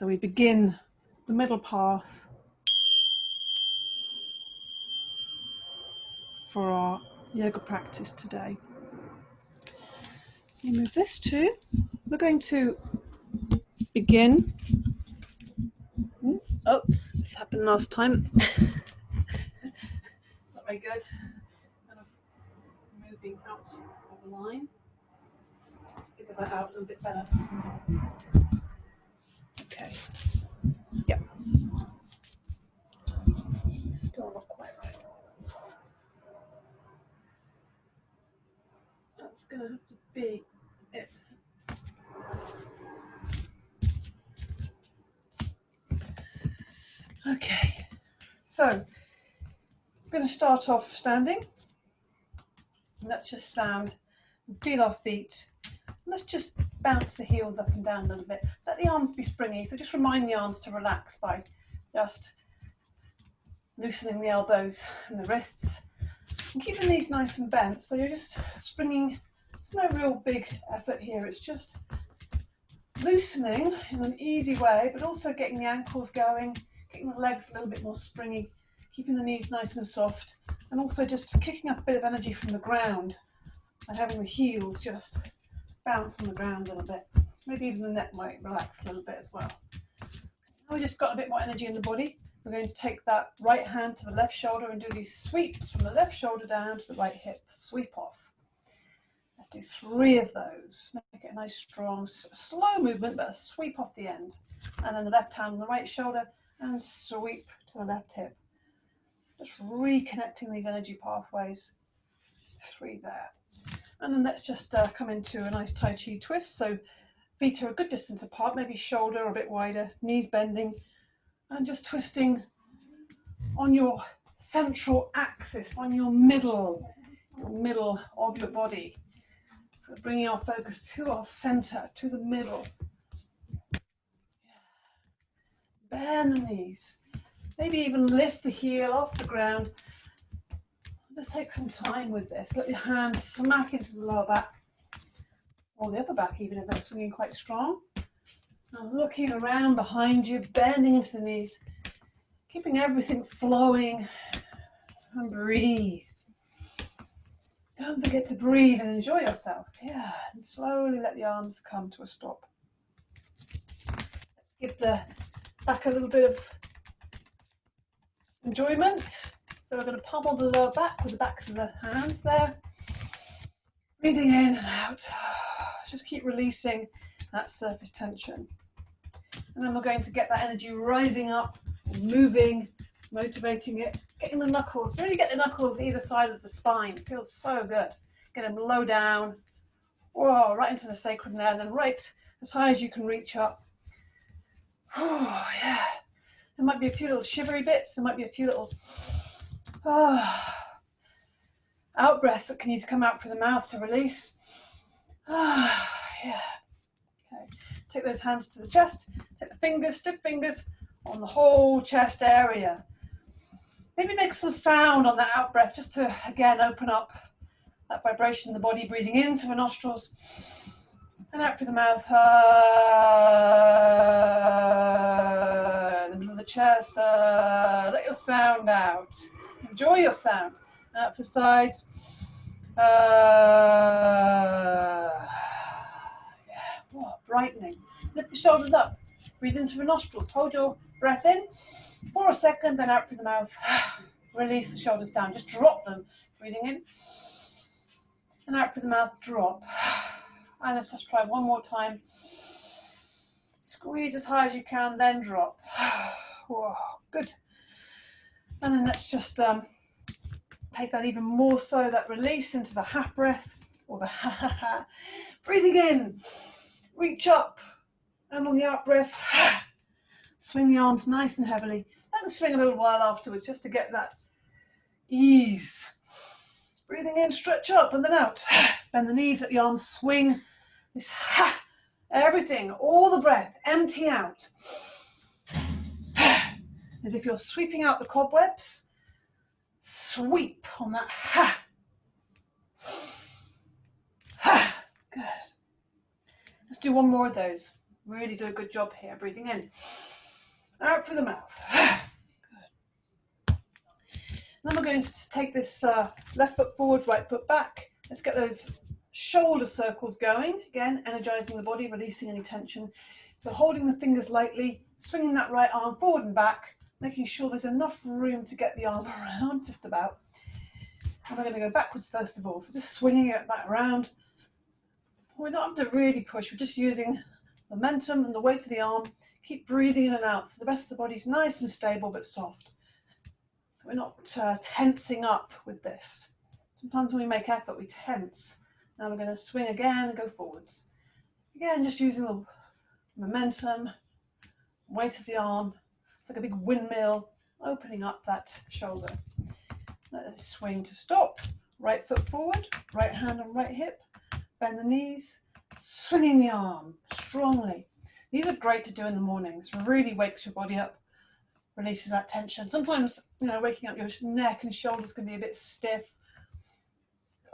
So we begin the middle path for our yoga practice today. You move this too. We're going to begin. Oops, this happened last time. Not very good. Kind of moving out of the line. Let's figure that out a little bit better. Okay. Yep. Still not quite right. That's going to have to be it. Okay. So, I'm going to start off standing. Let's just stand and feel our feet. Let's just bounce the heels up and down a little bit. Let the arms be springy. So just remind the arms to relax by just loosening the elbows and the wrists and keeping these nice and bent. So you're just springing. It's no real big effort here. It's just loosening in an easy way, but also getting the ankles going, getting the legs a little bit more springy, keeping the knees nice and soft, and also just kicking up a bit of energy from the ground and having the heels just bounce on the ground a little bit. Maybe even the neck might relax a little bit as well. Now we just got a bit more energy in the body. We're going to take that right hand to the left shoulder and do these sweeps from the left shoulder down to the right hip. Sweep off. Let's do 3 of those. Make it a nice, strong, slow movement, but a sweep off the end. And then the left hand on the right shoulder and sweep to the left hip. Just reconnecting these energy pathways. 3 there. And then let's just come into a nice Tai Chi twist. So feet are a good distance apart, maybe shoulder a bit wider, knees bending, and just twisting on your central axis, on your middle of your body. So bringing our focus to our center, to the middle. Bend the knees. Maybe even lift the heel off the ground. Just take some time with this. Let your hands smack into the lower back, or the upper back even if they're swinging quite strong. Now looking around behind you, bending into the knees, keeping everything flowing, and breathe. Don't forget to breathe and enjoy yourself. Yeah, and slowly let the arms come to a stop. Let's give the back a little bit of enjoyment. So we're going to pummel the lower back with the backs of the hands there. Breathing in and out. Just keep releasing that surface tension. And then we're going to get that energy rising up, moving, motivating it, getting the knuckles. Really get the knuckles either side of the spine. It feels so good. Get them low down. Whoa, right into the sacrum there, and then right as high as you can reach up. Oh, yeah. There might be a few little shivery bits. There might be a few little out breaths that can need to come out through the mouth to release. Yeah. Okay. Take those hands to the chest. Take the fingers, stiff fingers on the whole chest area. Maybe make some sound on that out breath just to, again, open up that vibration in the body, breathing in through the nostrils and out through the mouth. The middle of the chest. Let your sound out. Enjoy your sound. Out to the sides. Yeah, oh, brightening. Lift the shoulders up. Breathe in through the nostrils. Hold your breath in for a second, then out through the mouth. Release the shoulders down. Just drop them. Breathing in and out through the mouth. Drop. And let's just try one more time. Squeeze as high as you can, then drop. Whoa, good. And then let's just take that even more so, that release into the half breath, or the ha-ha-ha. Breathing in, reach up, and on the out breath, swing the arms nice and heavily. Let them swing a little while afterwards, just to get that ease. Breathing in, stretch up, and then out. Bend the knees, let the arms swing. This ha, everything, all the breath, empty out. As if you're sweeping out the cobwebs. Sweep on that ha. Ha. Good. Let's do one more of those. Really do a good job here, breathing in, out through the mouth. Good. Then we're going to take this left foot forward, right foot back. Let's get those shoulder circles going. Again, energizing the body, releasing any tension. So holding the fingers lightly, swinging that right arm forward and back, making sure there's enough room to get the arm around, just about. And we're going to go backwards first of all. So just swinging it that around. We're not having to really push, we're just using momentum and the weight of the arm. Keep breathing in and out so the rest of the body's nice and stable but soft. So we're not tensing up with this. Sometimes when we make effort, we tense. Now we're going to swing again and go forwards. Again, just using the momentum, weight of the arm. It's like a big windmill, opening up that shoulder. Let it swing to stop. Right foot forward, right hand on right hip. Bend the knees, swinging the arm strongly. These are great to do in the morning. This really wakes your body up, releases that tension. Sometimes, waking up your neck and shoulders can be a bit stiff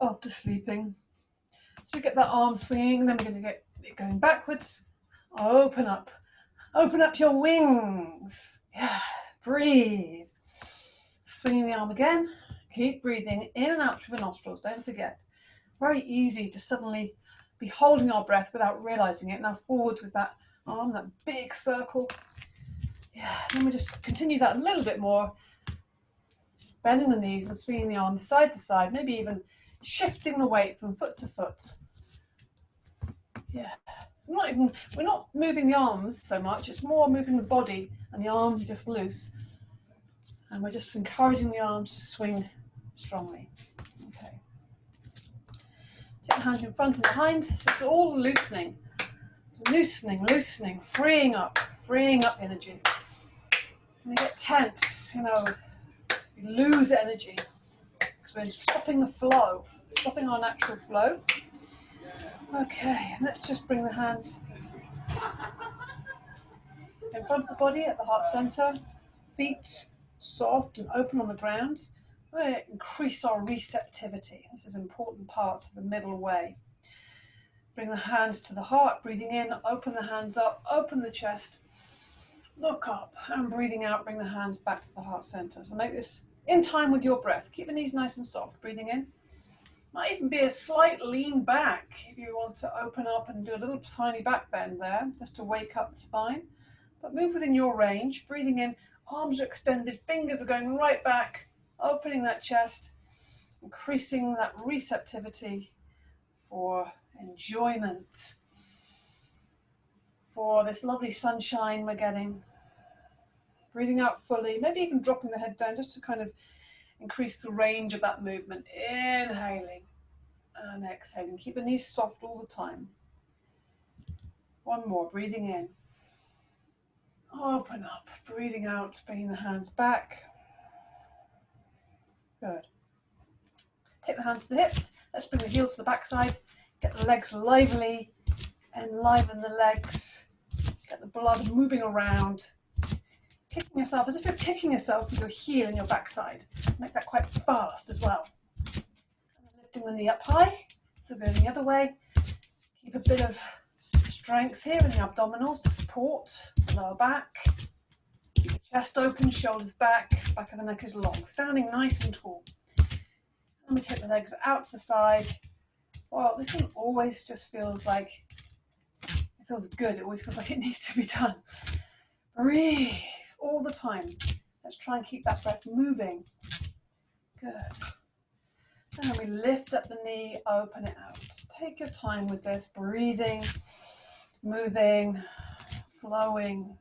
after sleeping. So we get that arm swinging, then we're going to get it going backwards. Open up your wings. Yeah, breathe. Swinging the arm again. Keep breathing in and out through the nostrils, don't forget. Very easy to suddenly be holding our breath without realizing it. Now forwards with that arm, that big circle. Yeah, then we just continue that a little bit more. Bending the knees and swinging the arms side to side, maybe even shifting the weight from foot to foot. Yeah, so we're not moving the arms so much, it's more moving the body and the arms are just loose. And we're just encouraging the arms to swing strongly. Okay. Take the hands in front and behind. So it's all loosening, freeing up energy. When you get tense, you lose energy because we're stopping the flow, stopping our natural flow. Okay, and let's just bring the hands in front of the body at the heart center, feet soft and open on the ground. We're going to increase our receptivity. This is an important part of the middle way. Bring the hands to the heart, breathing in, open the hands up, open the chest, look up, and breathing out, bring the hands back to the heart center. So make this in time with your breath. Keep the knees nice and soft, breathing in. Might even be a slight lean back if you want to open up and do a little tiny back bend there, just to wake up the spine. But move within your range, breathing in, arms are extended, fingers are going right back, opening that chest, increasing that receptivity for enjoyment, for this lovely sunshine we're getting. Breathing out fully, maybe even dropping the head down just to kind of increase the range of that movement. Inhaling and exhaling. Keep the knees soft all the time. One more, breathing in. Open up, breathing out, bringing the hands back. Good. Take the hands to the hips. Let's bring the heel to the backside. Get the legs lively. Enliven the legs. Get the blood moving around. Kicking yourself as if you're kicking yourself with your heel and your backside. Make that quite fast as well. And then lifting the knee up high. So going the other way. Keep a bit of strength here in the abdominals to support the lower back. Keep the chest open, shoulders back of the neck is long. Standing nice and tall. And we take the legs out to the side. Well, this one always just feels like, it feels good. It always feels like it needs to be done. Breathe all the time. Let's try and keep that breath moving. Good. And we lift up the knee, open it out. Take your time with this, breathing, moving, flowing.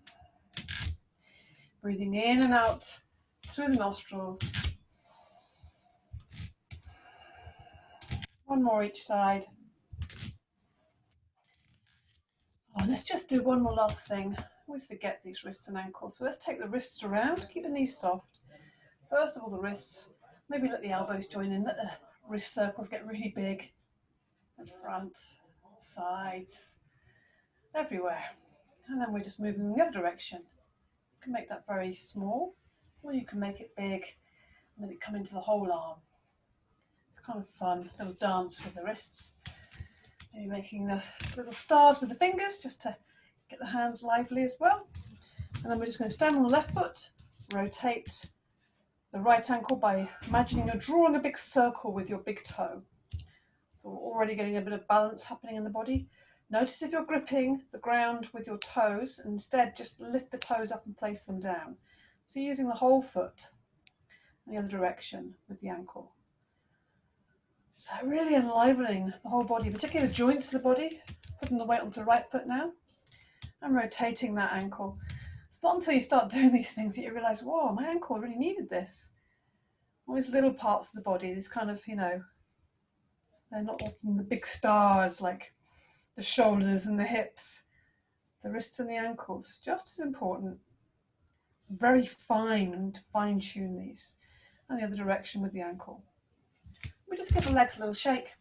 Breathing in and out through the nostrils. One more each side. Oh, let's just do one more last thing. I always forget these wrists and ankles. So let's take the wrists around, keep the knees soft. First of all, the wrists. Maybe let the elbows join in, let the wrist circles get really big. At front, sides, everywhere. And then we're just moving in the other direction. You can make that very small, or you can make it big and let it come into the whole arm. It's kind of fun, little dance with the wrists. Maybe making the little stars with the fingers just to Get the hands lively as well. And then we're just going to stand on the left foot, rotate the right ankle by imagining you're drawing a big circle with your big toe. So we're already getting a bit of balance happening in the body. Notice if you're gripping the ground with your toes, and instead just lift the toes up and place them down. So you're using the whole foot in the other direction with the ankle. So really enlivening the whole body, particularly the joints of the body. Putting the weight onto the right foot now and rotating that ankle. It's not until you start doing these things that you realise, whoa, my ankle really needed this. All these little parts of the body, these kind of, they're not often the big stars like the shoulders and the hips. The wrists and the ankles, just as important. Very fine, and to fine tune these. And the other direction with the ankle. We just give the legs a little shake,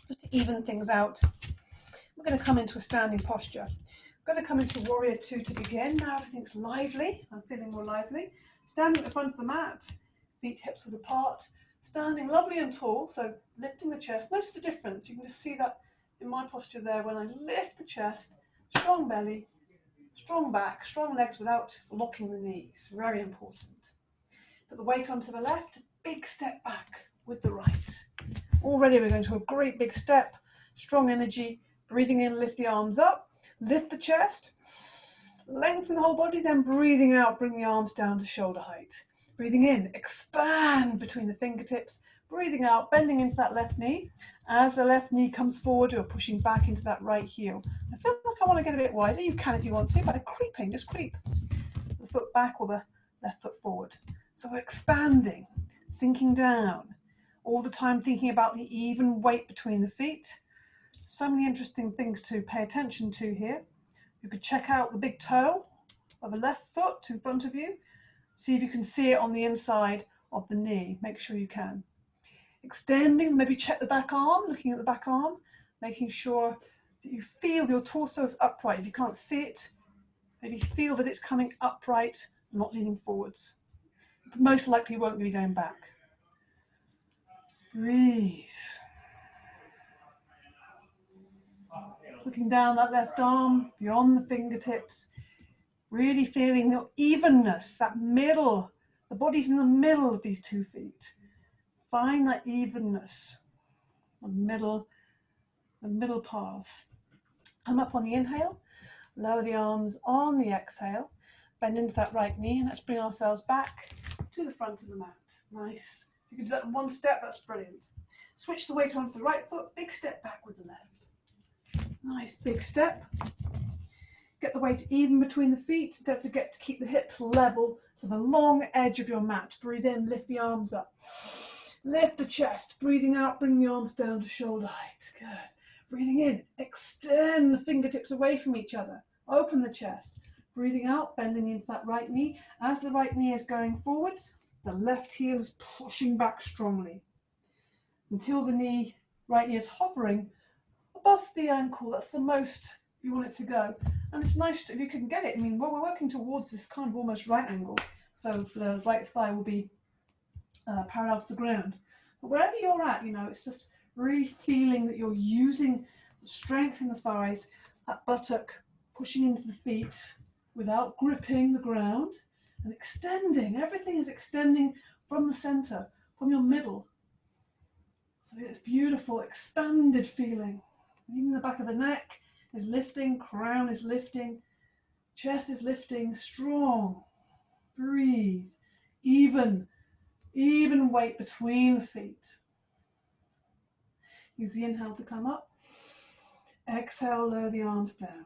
just to even things out. We're going to come into a standing posture. We're going to come into warrior two to begin. Now everything's lively. I'm feeling more lively. Standing at the front of the mat, feet hips width apart. Standing lovely and tall, so lifting the chest. Notice the difference. You can just see that in my posture there when I lift the chest, strong belly, strong back, strong legs without locking the knees. Very important. Put the weight onto the left, big step back with the right. Already we're going to a great big step, strong energy. Breathing in, lift the arms up, lift the chest, lengthen the whole body, then breathing out, bring the arms down to shoulder height. Breathing in, expand between the fingertips, breathing out, bending into that left knee. As the left knee comes forward, you're pushing back into that right heel. I feel like I want to get a bit wider. You can if you want to, by creeping, just creep the foot back or the left foot forward. So we're expanding, sinking down, all the time thinking about the even weight between the feet. So many interesting things to pay attention to here. You could check out the big toe of the left foot in front of you. See if you can see it on the inside of the knee. Make sure you can. Extending, maybe check the back arm, looking at the back arm, making sure that you feel your torso is upright. If you can't see it, maybe feel that it's coming upright, not leaning forwards. But most likely won't be going back. Breathe. Looking down that left arm, beyond the fingertips, really feeling the evenness, that middle, the body's in the middle of these 2 feet. Find that evenness, the middle path. Come up on the inhale, lower the arms on the exhale, bend into that right knee, and let's bring ourselves back to the front of the mat. Nice. If you can do that in one step, that's brilliant. Switch the weight onto the right foot, big step back with the left. Nice big step. Get the weight even between the feet. Don't forget to keep the hips level to the long edge of your mat. Breathe in, lift the arms up. Lift the chest. Breathing out, bring the arms down to shoulder height. Good. Breathing in, extend the fingertips away from each other. Open the chest. Breathing out, bending into that right knee. As the right knee is going forwards, the left heel is pushing back strongly until the right knee is hovering above the ankle. That's the most you want it to go. And it's nice if you can get it. I mean, well, we're working towards this kind of almost right angle. So the right thigh will be parallel to the ground. But wherever you're at, it's just really feeling that you're using the strength in the thighs, that buttock pushing into the feet without gripping the ground, and extending. Everything is extending from the center, from your middle. So it's beautiful, expanded feeling. Even the back of the neck is lifting, crown is lifting, chest is lifting, strong. Breathe. Even weight between the feet. Use the inhale to come up. Exhale, lower the arms down.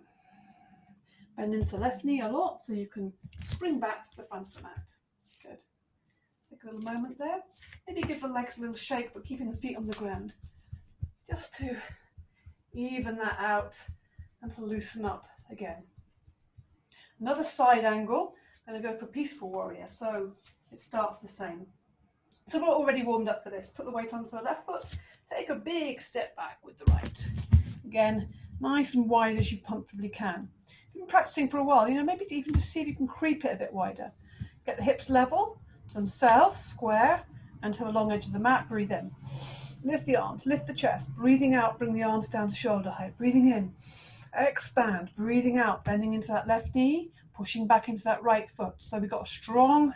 Bend into the left knee a lot so you can spring back to the front of the mat. Good. Take a little moment there. Maybe give the legs a little shake, but keeping the feet on the ground. Just to even that out and to loosen up again. Another side angle. I'm going to go for peaceful warrior. So it starts the same. So we're already warmed up for this. Put the weight onto the left foot. Take a big step back with the right. Again, nice and wide as you comfortably can. If you've been practicing for a while, maybe even just see if you can creep it a bit wider. Get the hips level to themselves, square, and to the long edge of the mat. Breathe in. Lift the arms, lift the chest. Breathing out, bring the arms down to shoulder height. Breathing in. Expand, breathing out, bending into that left knee, pushing back into that right foot. So we've got a strong,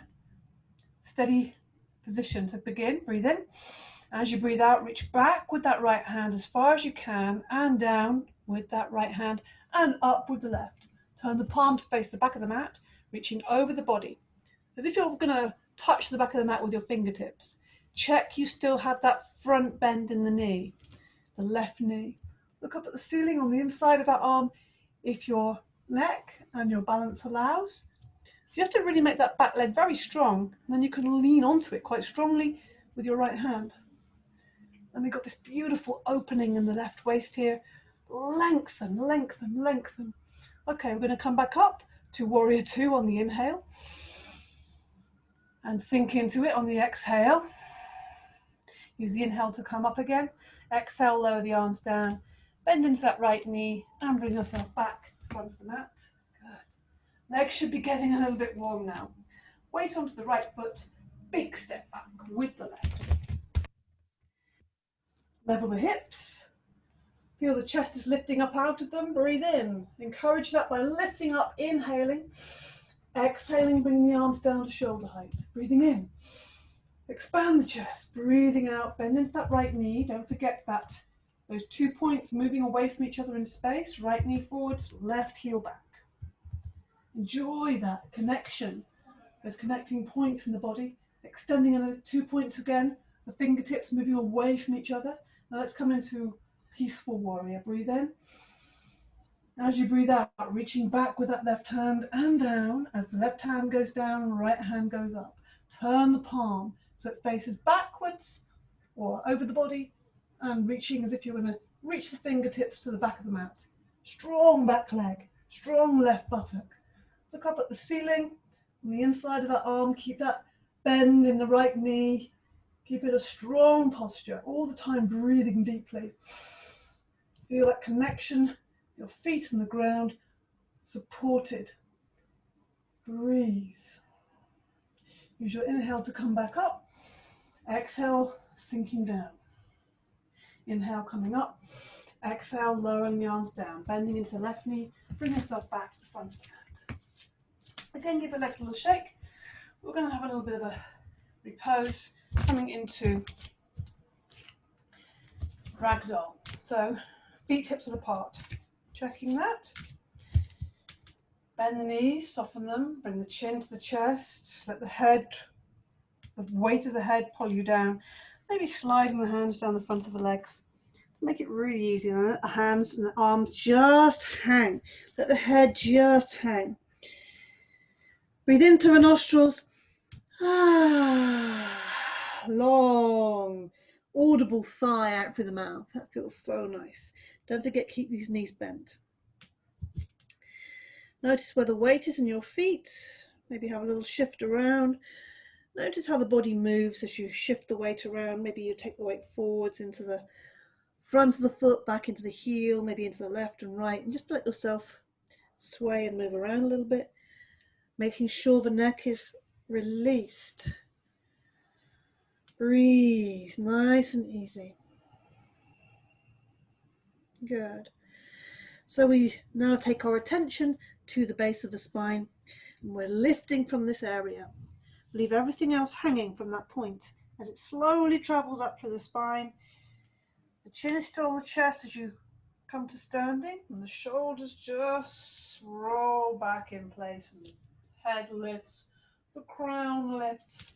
steady position to begin. Breathe in. As you breathe out, reach back with that right hand as far as you can and down with that right hand and up with the left. Turn the palm to face the back of the mat, reaching over the body, as if you're going to touch the back of the mat with your fingertips. Check you still have that front bend in the knee, the left knee. Look up at the ceiling on the inside of that arm if your neck and your balance allows. You have to really make that back leg very strong, and then you can lean onto it quite strongly with your right hand. And we've got this beautiful opening in the left waist here. Lengthen, lengthen, lengthen. Okay, we're going to come back up to Warrior Two on the inhale and sink into it on the exhale. Use the inhale to come up again. Exhale, lower the arms down. Bend into that right knee and bring yourself back to the front of the mat. Good. Legs should be getting a little bit warm now. Weight onto the right foot. Big step back with the left. Level the hips. Feel the chest is lifting up out of them. Breathe in. Encourage that by lifting up, inhaling. Exhaling, bringing the arms down to shoulder height. Breathing in. Expand the chest. Breathing out. Bend into that right knee. Don't forget that. Those 2 points moving away from each other in space. Right knee forwards, left heel back. Enjoy that connection. Those connecting points in the body. Extending another 2 points again. The fingertips moving away from each other. Now let's come into peaceful warrior. Breathe in. As you breathe out, reaching back with that left hand and down. As the left hand goes down, right hand goes up. Turn the palm so it faces backwards or over the body and reaching as if you're going to reach the fingertips to the back of the mat. Strong back leg, strong left buttock. Look up at the ceiling on the inside of that arm. Keep that bend in the right knee. Keep it a strong posture all the time, breathing deeply. Feel that connection, your feet on the ground, supported. Breathe. Use your inhale to come back up. Exhale, sinking down. Inhale, coming up. Exhale, lowering the arms down, bending into the left knee. Bring yourself back to the front of the mat. Again, give the legs a little shake. We're going to have a little bit of a repose, coming into ragdoll. So, feet tips width apart. Checking that. Bend the knees, soften them, bring the chin to the chest, let the head, the weight of the head pull you down. Maybe sliding the hands down the front of the legs to make it really easy. And let the hands and the arms just hang. Let the head just hang. Breathe in through the nostrils. Long, audible sigh out through the mouth. That feels so nice. Don't forget, keep these knees bent. Notice where the weight is in your feet. Maybe have a little shift around. Notice how the body moves as you shift the weight around. Maybe you take the weight forwards into the front of the foot, back into the heel, maybe into the left and right, and just let yourself sway and move around a little bit, making sure the neck is released. Breathe, nice and easy. Good. So we now take our attention to the base of the spine, and we're lifting from this area. Leave everything else hanging from that point as it slowly travels up through the spine. The chin is still on the chest as you come to standing, and the shoulders just roll back in place, and the head lifts, the crown lifts,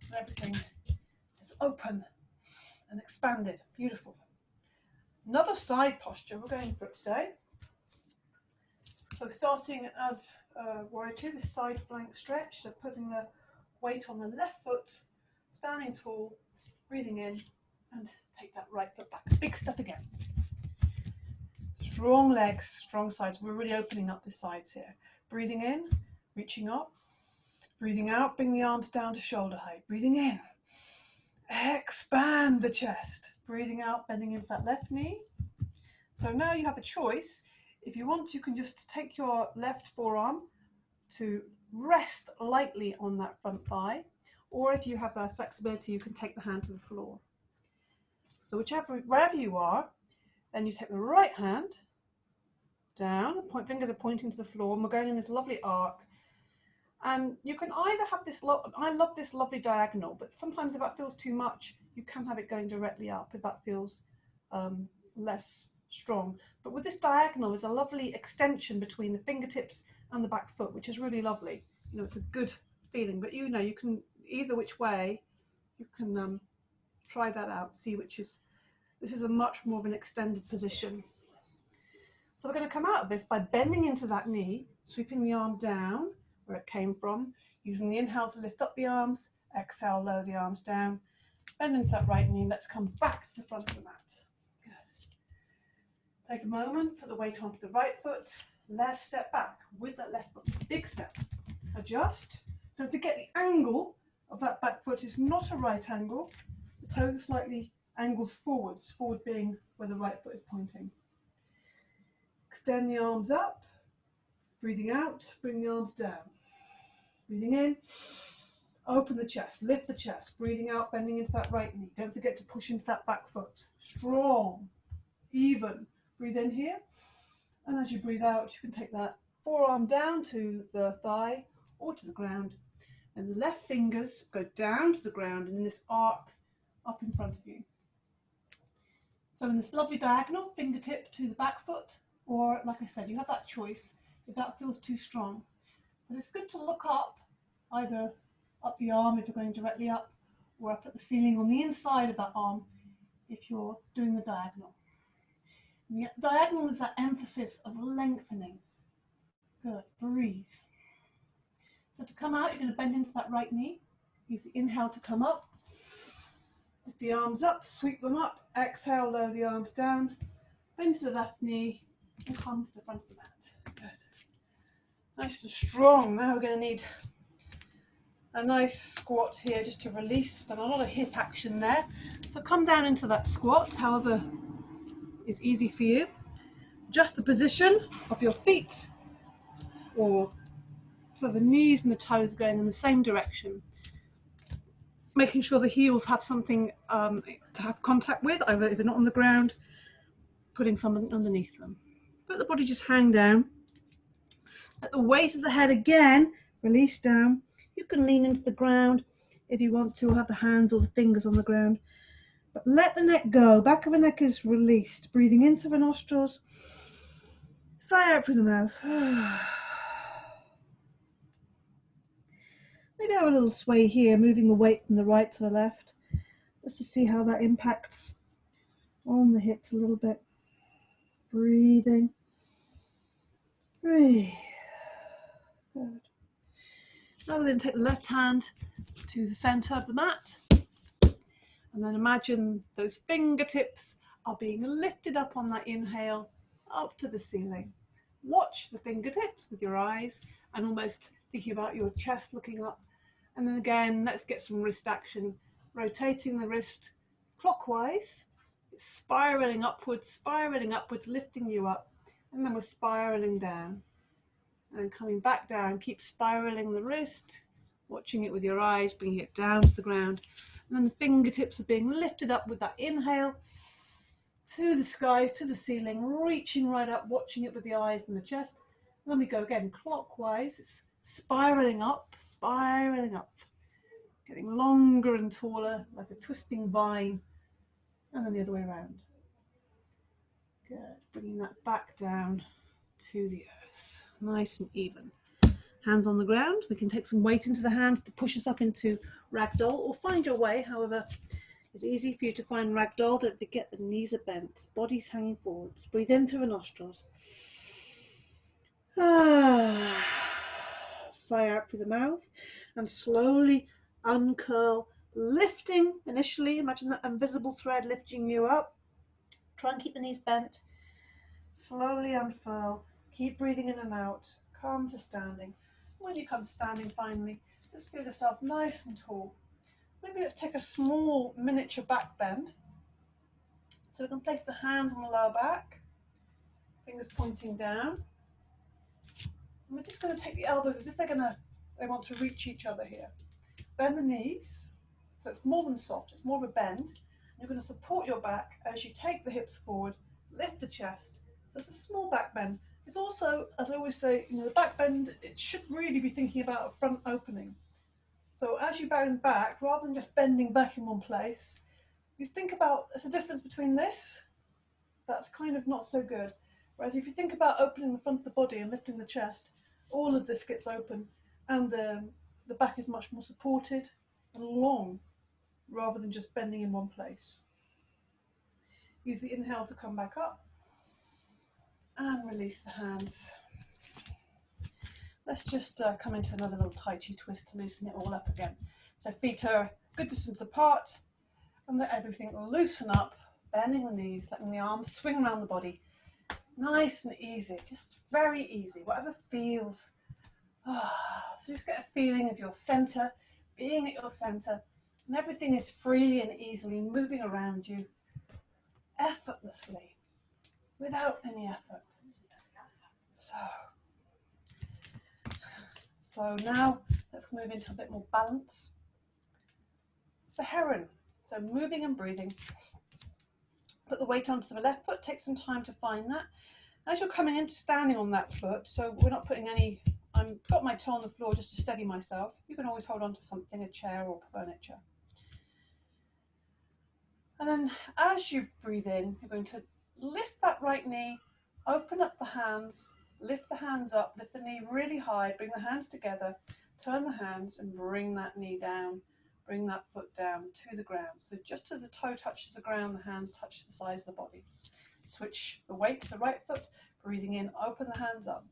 and everything is open and expanded. Beautiful. Another side posture we're going for today. So starting as warrior two, this side flank stretch, so putting the weight on the left foot, standing tall, breathing in, and take that right foot back. Big step again. Strong legs, strong sides. We're really opening up the sides here. Breathing in, reaching up. Breathing out, bring the arms down to shoulder height. Breathing in, expand the chest. Breathing out, bending into that left knee. So now you have a choice. If you want, you can just take your left forearm to rest lightly on that front thigh, or if you have the flexibility, you can take the hand to the floor. So wherever you are, then you take the right hand down. The fingers are pointing to the floor, and we're going in this lovely arc. And you can either have this, I love this lovely diagonal, but sometimes if that feels too much, you can have it going directly up if that feels less strong. But with this diagonal, there's a lovely extension between the fingertips and the back foot, which is really lovely. You know, it's a good feeling, but you know, you can, either which way, you can try that out, see which is, this is a much more of an extended position. So we're going to come out of this by bending into that knee, sweeping the arm down where it came from, using the inhale to lift up the arms, exhale, lower the arms down, bend into that right knee. Let's come back to the front of the mat. Good. Take a moment, put the weight onto the right foot, left step back with that left foot, big step, adjust. Don't forget the angle of that back foot is not a right angle, the toes are slightly angled forwards, forward being where the right foot is pointing. Extend the arms up, breathing out, bring the arms down. Breathing in, open the chest, lift the chest, breathing out, bending into that right knee. Don't forget to push into that back foot. Strong, even. Breathe in here, and as you breathe out, you can take that forearm down to the thigh or to the ground, and the left fingers go down to the ground in this arc up in front of you. So in this lovely diagonal, fingertip to the back foot, or like I said, you have that choice if that feels too strong. But it's good to look up, either up the arm if you're going directly up, or up at the ceiling on the inside of that arm if you're doing the diagonal. And the diagonal is that emphasis of lengthening. Good, breathe. So to come out, you're going to bend into that right knee. Use the inhale to come up. Lift the arms up, sweep them up. Exhale, lower the arms down. Bend to the left knee and come to the front of the mat. Good. Nice and strong. Now we're going to need a nice squat here just to release. Done a lot of hip action there. So come down into that squat, however is easy for you. Adjust the position of your feet, or so the knees and the toes are going in the same direction. Making sure the heels have something to have contact with, either if they're not on the ground, putting something underneath them. Let the body just hang down. Let the weight of the head again release down. You can lean into the ground if you want to, or have the hands or the fingers on the ground. But let the neck go. Back of the neck is released. Breathing in through the nostrils. Sigh out through the mouth. Maybe have a little sway here, moving the weight from the right to the left, just to see how that impacts on the hips a little bit. Breathing. Breathe. Good. Now we're going to take the left hand to the center of the mat, and then imagine those fingertips are being lifted up on that inhale up to the ceiling. Watch the fingertips with your eyes and almost thinking about your chest looking up. And then again, let's get some wrist action, rotating the wrist clockwise. It's spiraling upwards, lifting you up, and then we're spiraling down. And coming back down, keep spiraling the wrist, watching it with your eyes, bringing it down to the ground. And then the fingertips are being lifted up with that inhale to the skies, to the ceiling, reaching right up, watching it with the eyes and the chest. And then we go again clockwise. It's spiraling up, getting longer and taller, like a twisting vine. And then the other way around. Good. Bringing that back down to the earth. Nice and even. Hands on the ground. We can take some weight into the hands to push us up into ragdoll, or find your way, however it's easy for you to find ragdoll. Don't forget the knees are bent, body's hanging forwards. Breathe in through the nostrils. Sigh out through the mouth, and slowly uncurl, lifting initially. Imagine that invisible thread lifting you up. Try and keep the knees bent. Slowly unfurl. Keep breathing in and out. Come to standing. When you come standing finally, just feel yourself nice and tall. Maybe let's take a small miniature back bend. So we can place the hands on the lower back, fingers pointing down. And we're just going to take the elbows as if they want to reach each other here. Bend the knees, so it's more than soft, it's more of a bend. You're going to support your back as you take the hips forward, lift the chest. So it's a small back bend, It's also, as I always say, the back bend, it should really be thinking about a front opening. So as you bend back, rather than just bending back in one place, you think about, there's a difference between this, that's kind of not so good. Whereas if you think about opening the front of the body and lifting the chest, all of this gets open and the back is much more supported and long rather than just bending in one place. Use the inhale to come back up and release the hands. Let's just come into another little Tai Chi twist to loosen it all up again. So feet are a good distance apart and let everything loosen up, bending the knees, letting the arms swing around the body. Nice and easy, just very easy, whatever feels. So just get a feeling of your center, being at your center, and everything is freely and easily moving around you, effortlessly, without any effort. So now let's move into a bit more balance. The heron, so moving and breathing. Put the weight onto the left foot, take some time to find that. As you're coming into standing on that foot, so we're not putting any, I've got my toe on the floor just to steady myself. You can always hold on to something, a chair or furniture. And then as you breathe in, you're going to lift that right knee, open up the hands, lift the hands up, lift the knee really high, bring the hands together, turn the hands and bring that knee down, bring that foot down to the ground. So just as the toe touches the ground, the hands touch the sides of the body. Switch the weight to the right foot, breathing in, open the hands up.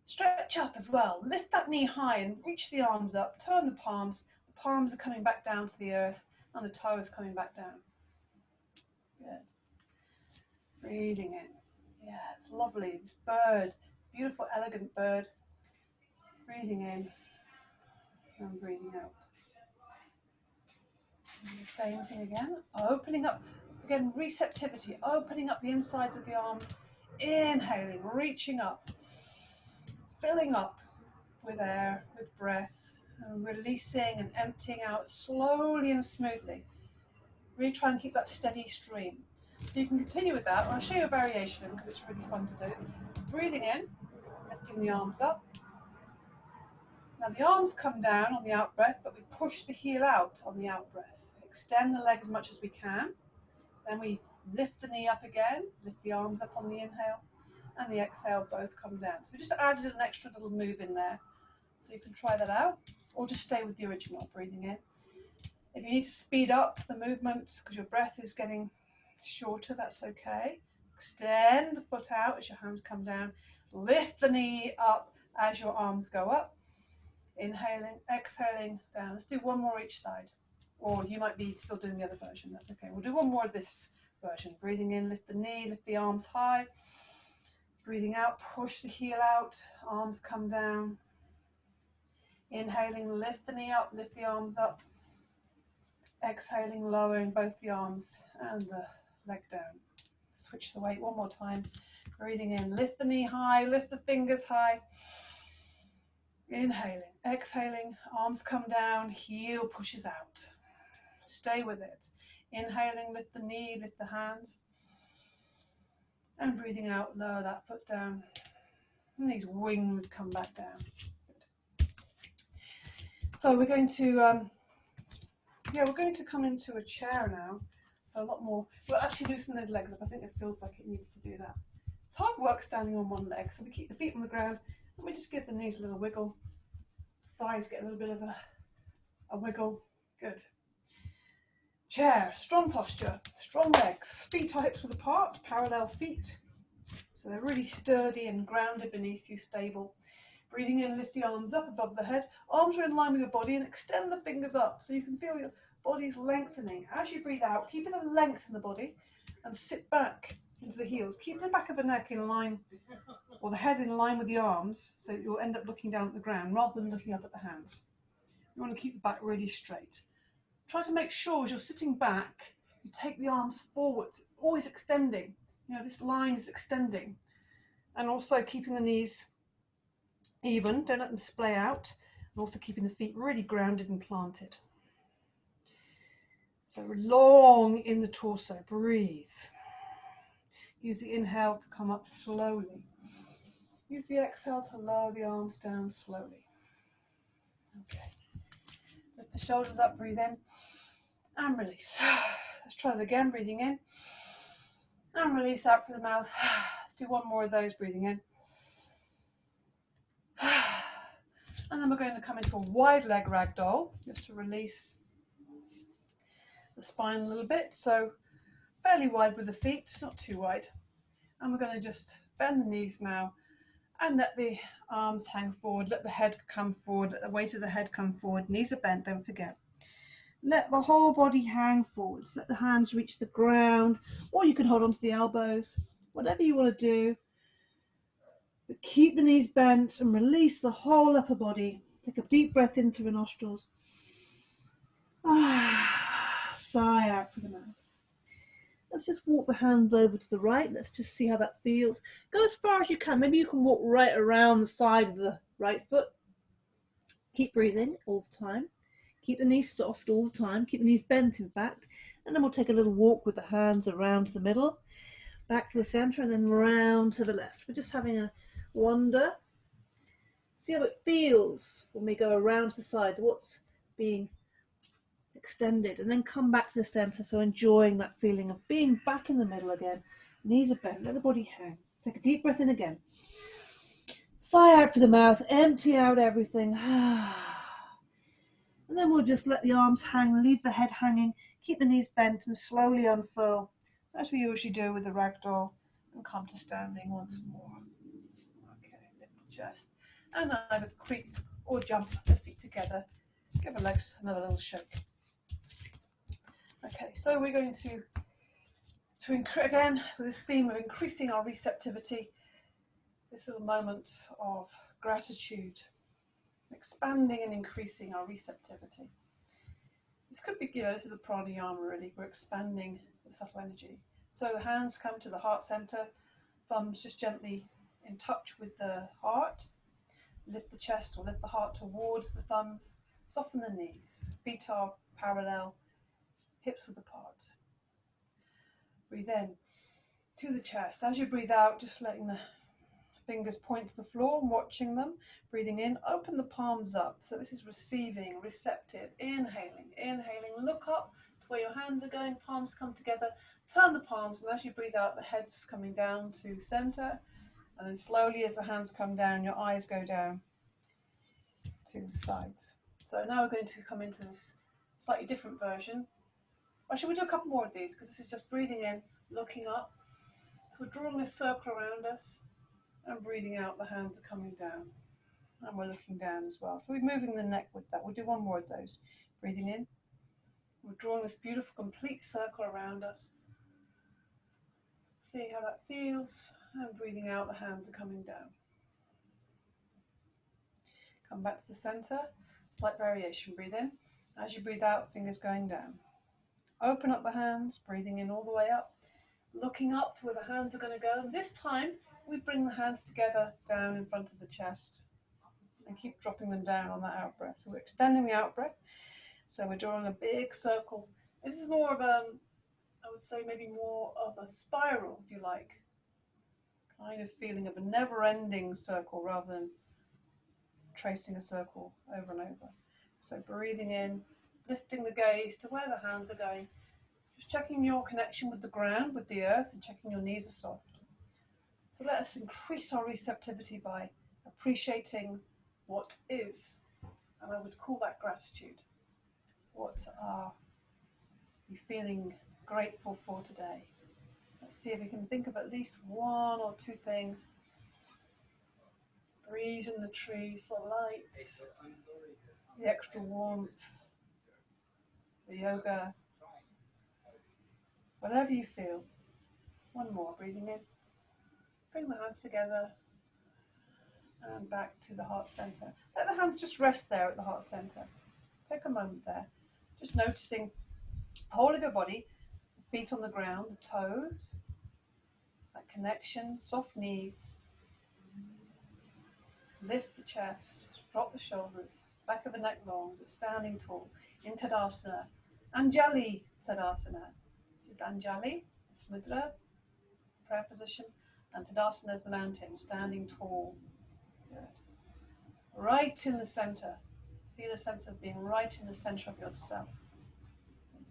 Stretch up as well, lift that knee high and reach the arms up, turn the palms are coming back down to the earth and the toe is coming back down. Good. Breathing in. Yeah, it's lovely. This bird, this beautiful, elegant bird. Breathing in and breathing out. And the same thing again. Opening up, again, receptivity. Opening up the insides of the arms. Inhaling, reaching up. Filling up with air, with breath. And releasing and emptying out slowly and smoothly. Really try and keep that steady stream. So you can continue with that. I'll show you a variation because it's really fun to do. Just breathing in, lifting the arms up. Now the arms come down on the out breath, but we push the heel out on the out breath. Extend the leg as much as we can. Then we lift the knee up again, lift the arms up on the inhale, and the exhale both come down. So we just added an extra little move in there. So you can try that out, or just stay with the original, breathing in. If you need to speed up the movement because your breath is getting shorter, that's okay. Extend the foot out as your hands come down. Lift the knee up as your arms go up. Inhaling, exhaling, down. Let's do one more each side. Or you might be still doing the other version, that's okay. We'll do one more of this version. Breathing in, lift the knee, lift the arms high. Breathing out, push the heel out, arms come down. Inhaling, lift the knee up, lift the arms up. Exhaling, lowering both the arms and the leg down. Switch the weight one more time. Breathing in, lift the knee high, lift the fingers high. Inhaling, exhaling, arms come down, heel pushes out. Stay with it. Inhaling, lift the knee, lift the hands. And breathing out, lower that foot down. And these wings come back down. Good. So we're going to come into a chair now. So a lot more. We'll actually loosen those legs up. I think it feels like it needs to do that. It's hard work standing on one leg. So we keep the feet on the ground and we just give the knees a little wiggle. Thighs get a little bit of a wiggle. Good. Chair, strong posture, strong legs, feet are hips width apart, parallel feet. So they're really sturdy and grounded beneath you, stable. Breathing in, lift the arms up above the head. Arms are in line with your body and extend the fingers up so you can feel your body's lengthening. As you breathe out, keeping the length in the body and sit back into the heels. Keep the back of the neck in line, or the head in line with the arms, so that you'll end up looking down at the ground rather than looking up at the hands. You want to keep the back really straight. Try to make sure as you're sitting back, you take the arms forward, always extending. You know, this line is extending. And also keeping the knees even, don't let them splay out. And also keeping the feet really grounded and planted. So long in the torso, breathe. Use the inhale to come up slowly. Use the exhale to lower the arms down slowly. Okay. Lift the shoulders up, breathe in and release. Let's try that again, breathing in and release out through the mouth. Let's do one more of those, breathing in. And then we're going to come into a wide leg ragdoll, just to release the spine a little bit. So fairly wide with the feet, not too wide. And we're going to just bend the knees now and let the arms hang forward, let the head come forward, let the weight of the head come forward. Knees are bent, don't forget. Let the whole body hang forwards. Let the hands reach the ground, or you can hold onto the elbows, whatever you want to do. But keep the knees bent and release the whole upper body. Take a deep breath in through the nostrils. Sigh out through the mouth. Let's just walk the hands over to the right. Let's just see how that feels. Go as far as you can. Maybe you can walk right around the side of the right foot. Keep breathing all the time. Keep the knees soft all the time. Keep the knees bent, in fact. And then we'll take a little walk with the hands around to the middle, back to the center, and then round to the left. We're just having a wander. See how it feels when we go around to the side. What's being extended, and then come back to the center. So enjoying that feeling of being back in the middle again. Knees are bent, let the body hang. Take a deep breath in again. Sigh out through the mouth, empty out everything. And then we'll just let the arms hang, leave the head hanging, keep the knees bent and slowly unfurl, as we usually do with the ragdoll, and come to standing once more. Okay, lift the chest and either creep or jump the feet together. Give the legs another little shake. Okay, so we're going to again, with this theme of increasing our receptivity, this little moment of gratitude, expanding and increasing our receptivity. This could be, this is a pranayama really, we're expanding the subtle energy. So the hands come to the heart center, thumbs just gently in touch with the heart, lift the chest or lift the heart towards the thumbs, soften the knees, feet are parallel, hips width apart. Breathe in to the chest. As you breathe out, just letting the fingers point to the floor and watching them. Breathing in, open the palms up. So this is receiving, receptive, inhaling, look up to where your hands are going, palms come together, turn the palms, and as you breathe out, the head's coming down to center. And then slowly as the hands come down, your eyes go down to the sides. So now we're going to come into this slightly different version. Actually, we'll do a couple more of these because this is just breathing in, looking up. So we're drawing this circle around us and breathing out, the hands are coming down. And we're looking down as well. So we're moving the neck with that. We'll do one more of those. Breathing in. We're drawing this beautiful complete circle around us. See how that feels. And breathing out, the hands are coming down. Come back to the center. Slight variation. Breathe in. As you breathe out, fingers going down. Open up the hands, breathing in all the way up, looking up to where the hands are going to go. This time, we bring the hands together down in front of the chest and keep dropping them down on that out breath. So we're extending the out breath. So we're drawing a big circle. This is more of a, I would say maybe more of a spiral, if you like. Kind of feeling of a never-ending circle rather than tracing a circle over and over. So breathing in, lifting the gaze to where the hands are going. Just checking your connection with the ground, with the earth, and checking your knees are soft. So let us increase our receptivity by appreciating what is. And I would call that gratitude. What are you feeling grateful for today? Let's see if we can think of at least one or two things. Breeze in the trees, the light, the extra warmth, the yoga, whatever you feel. One more, breathing in. Bring the hands together and back to the heart center. Let the hands just rest there at the heart center. Take a moment there, just noticing the whole of your body, the feet on the ground, the toes, that connection, soft knees. Lift the chest, drop the shoulders, back of the neck long, just standing tall, in Tadasana, Anjali Tadasana. This is Anjali, it's mudra, prayer position, and Tadasana is the mountain, standing tall, Good. Right in the center. Feel a sense of being right in the center of yourself.